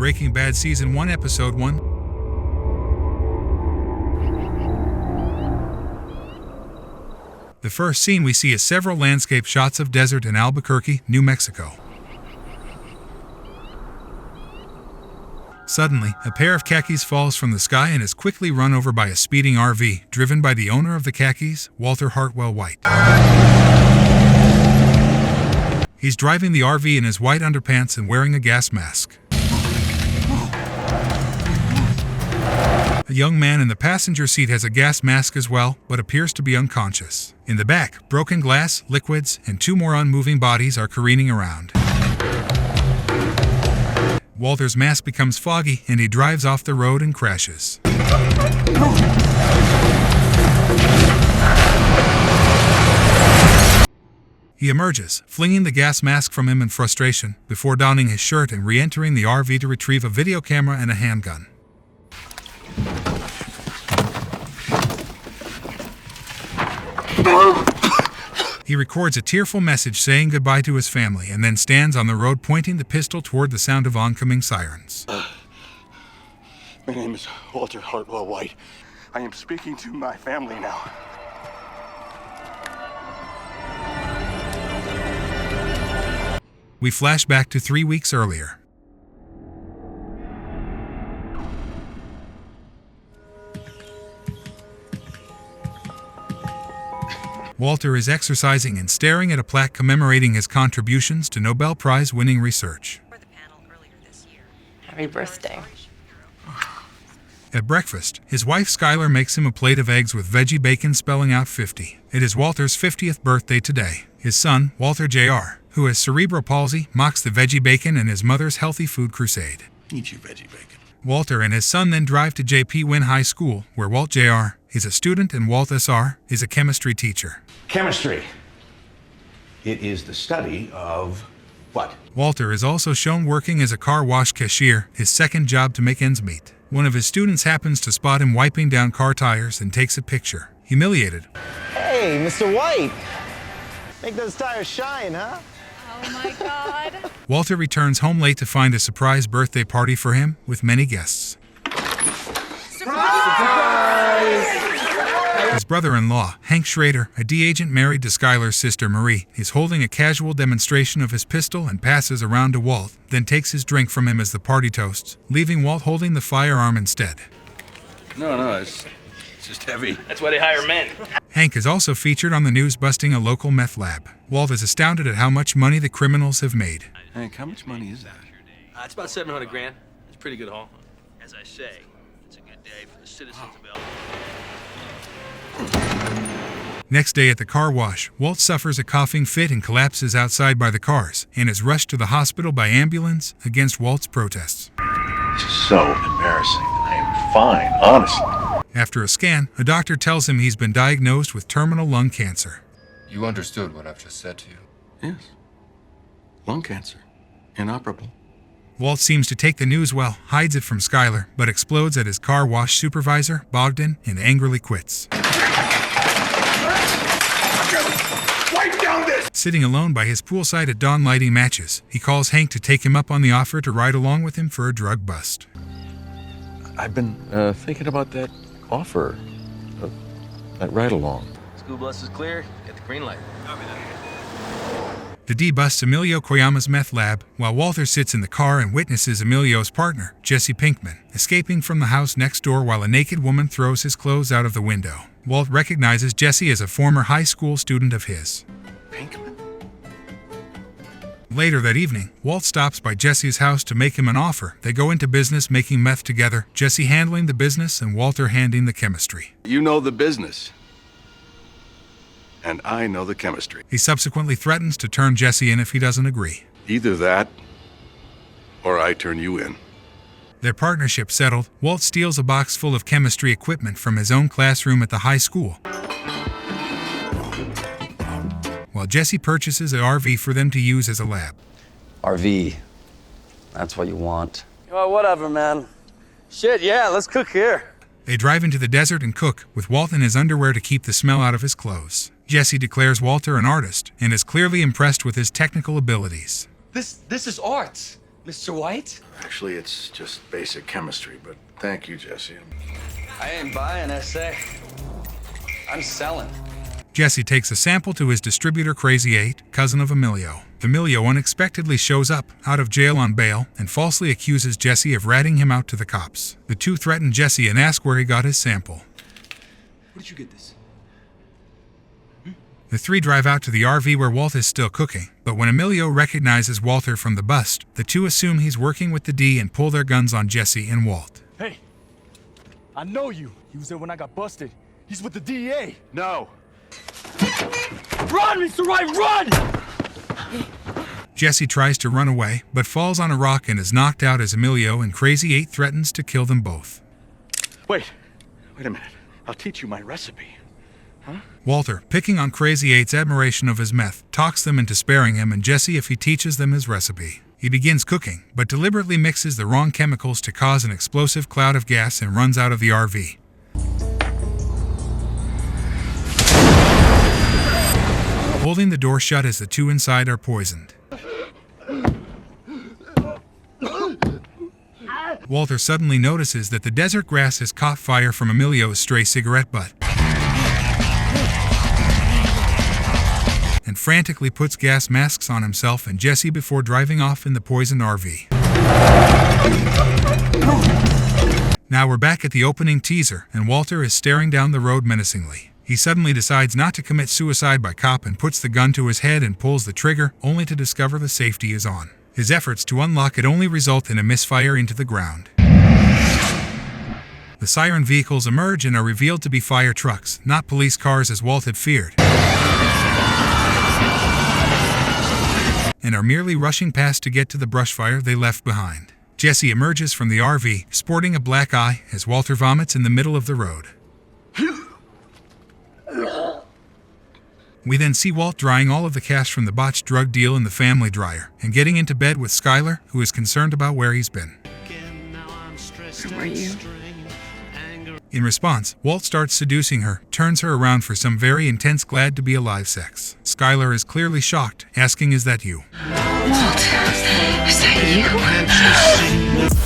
Breaking Bad Season 1 Episode 1. The first scene we see is several landscape shots of desert in Albuquerque, New Mexico. Suddenly, a pair of khakis falls from the sky and is quickly run over by a speeding RV, driven by the owner of the khakis, Walter Hartwell White. He's driving the RV in his white underpants and wearing a gas mask. A young man in the passenger seat has a gas mask as well, but appears to be unconscious. In the back, broken glass, liquids, and two more unmoving bodies are careening around. Walter's mask becomes foggy, and he drives off the road and crashes. He emerges, flinging the gas mask from him in frustration, before donning his shirt and re-entering the RV to retrieve a video camera and a handgun. He records a tearful message saying goodbye to his family and then stands on the road pointing the pistol toward the sound of oncoming sirens. My name is Walter Hartwell White. I am speaking to my family now. We flash back to 3 weeks earlier. Walter is exercising and staring at a plaque commemorating his contributions to Nobel Prize-winning research. Happy birthday. At breakfast, his wife Skylar makes him a plate of eggs with veggie bacon spelling out 50. It is Walter's 50th birthday today. His son, Walter Jr., who has cerebral palsy, mocks the veggie bacon and his mother's healthy food crusade. Eat your veggie bacon. Walter and his son then drive to J.P. Wynn High School, where Walt Jr. is a student and Walt S.R. is a chemistry teacher. Chemistry. It is the study of what? Walter is also shown working as a car wash cashier, his second job to make ends meet. One of his students happens to spot him wiping down car tires and takes a picture. Humiliated, Hey, Mr. White. Make those tires shine, huh? Oh my God. Walter returns home late to find a surprise birthday party for him with many guests. His brother-in-law, Hank Schrader, a D agent married to Skylar's sister Marie, is holding a casual demonstration of his pistol and passes around to Walt, then takes his drink from him as the party toasts, leaving Walt holding the firearm instead. No, it's just heavy. That's why they hire men. Hank is also featured on the news busting a local meth lab. Walt is astounded at how much money the criminals have made. Hank, how much money is that? It's about $700 grand. It's a pretty good haul. As I say, it's a good day for the citizens of El. Next day at the car wash, Walt suffers a coughing fit and collapses outside by the cars, and is rushed to the hospital by ambulance against Walt's protests. This is so embarrassing. I am fine, honestly. After a scan, a doctor tells him he's been diagnosed with terminal lung cancer. You understood what I've just said to you. Yes. Lung cancer. Inoperable. Walt seems to take the news well, hides it from Skylar, but explodes at his car wash supervisor, Bogdan, and angrily quits. Wipe down this! Sitting alone by his poolside at dawn lighting matches, he calls Hank to take him up on the offer to ride along with him for a drug bust. I've been thinking about that offer, that ride-along. School bus is clear. Get the green light. The D busts Emilio Koyama's meth lab, while Walter sits in the car and witnesses Emilio's partner, Jesse Pinkman, escaping from the house next door while a naked woman throws his clothes out of the window. Walt recognizes Jesse as a former high school student of his. Pinkman? Later that evening, Walt stops by Jesse's house to make him an offer. They go into business making meth together, Jesse handling the business and Walter handling the chemistry. You know the business. And I know the chemistry. He subsequently threatens to turn Jesse in if he doesn't agree. Either that, or I turn you in. Their partnership settled, Walt steals a box full of chemistry equipment from his own classroom at the high school, while Jesse purchases an RV for them to use as a lab. RV. That's what you want. Oh, whatever, man. Shit, yeah, let's cook here. They drive into the desert and cook, with Walt in his underwear to keep the smell out of his clothes. Jesse declares Walter an artist, and is clearly impressed with his technical abilities. This is art. Mr. White? Actually, it's just basic chemistry, but thank you, Jesse. I ain't buying SA. I'm selling. Jesse takes a sample to his distributor Crazy 8, cousin of Emilio. Emilio unexpectedly shows up, out of jail on bail, and falsely accuses Jesse of ratting him out to the cops. The two threaten Jesse and ask where he got his sample. Where did you get this? The three drive out to the RV where Walt is still cooking, but when Emilio recognizes Walter from the bust, the two assume he's working with the D and pull their guns on Jesse and Walt. Hey, I know you. He was there when I got busted. He's with the DEA. No. Run, Mr. White, run! Jesse tries to run away, but falls on a rock and is knocked out as Emilio and Crazy 8 threatens to kill them both. Wait a minute. I'll teach you my recipe. Walter, picking on Crazy 8's admiration of his meth, talks them into sparing him and Jesse if he teaches them his recipe. He begins cooking, but deliberately mixes the wrong chemicals to cause an explosive cloud of gas and runs out of the RV. Holding the door shut as the two inside are poisoned. Walter suddenly notices that the desert grass has caught fire from Emilio's stray cigarette butt, and frantically puts gas masks on himself and Jesse before driving off in the poisoned RV. Now we're back at the opening teaser, and Walter is staring down the road menacingly. He suddenly decides not to commit suicide by cop and puts the gun to his head and pulls the trigger, only to discover the safety is on. His efforts to unlock it only result in a misfire into the ground. The siren vehicles emerge and are revealed to be fire trucks, not police cars as Walt had feared, and are merely rushing past to get to the brush fire they left behind. Jesse emerges from the RV, sporting a black eye, as Walter vomits in the middle of the road. We then see Walt drying all of the cash from the botched drug deal in the family dryer, and getting into bed with Skylar, who is concerned about where he's been. Who are you? In response, Walt starts seducing her, turns her around for some very intense glad to be alive sex. Skylar is clearly shocked, asking, "Is that you?" Walt, is that you?